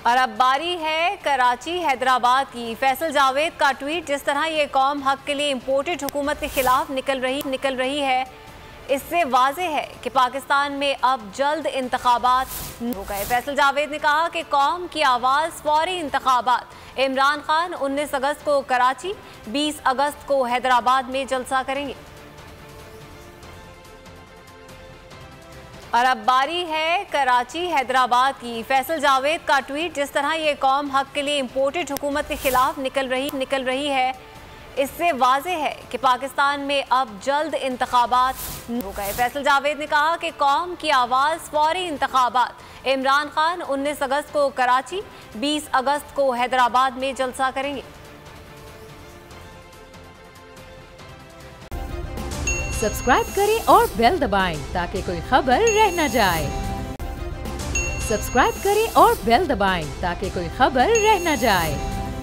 और अब बारी है कराची हैदराबाद की। फैसल जावेद का ट्वीट, जिस तरह ये कौम हक के लिए इम्पोर्टेड हुकूमत के खिलाफ निकल रही है, इससे वाज़ेह है कि पाकिस्तान में अब जल्द इंतखाबात हो गए। फैसल जावेद ने कहा कि कौम की आवाज़ फौरी इंतखाबात। इमरान खान 19 अगस्त को कराची, 20 अगस्त को हैदराबाद में जलसा करेंगे। और अब बारी है कराची हैदराबाद की। फैसल जावेद का ट्वीट, जिस तरह ये कौम हक के लिए इम्पोर्टेड हुकूमत के खिलाफ निकल रही है, इससे वाज़ेह है कि पाकिस्तान में अब जल्द इंतखाबात हो गए। फैसल जावेद ने कहा कि कौम की आवाज़ फौरी इंतखाबात। इमरान खान 19 अगस्त को कराची, 20 अगस्त को हैदराबाद में जलसा करेंगे। सब्सक्राइब करें और बेल दबाएं ताकि कोई खबर रह न जाए। सब्सक्राइब करें और बेल दबाएं ताकि कोई खबर रह न जाए।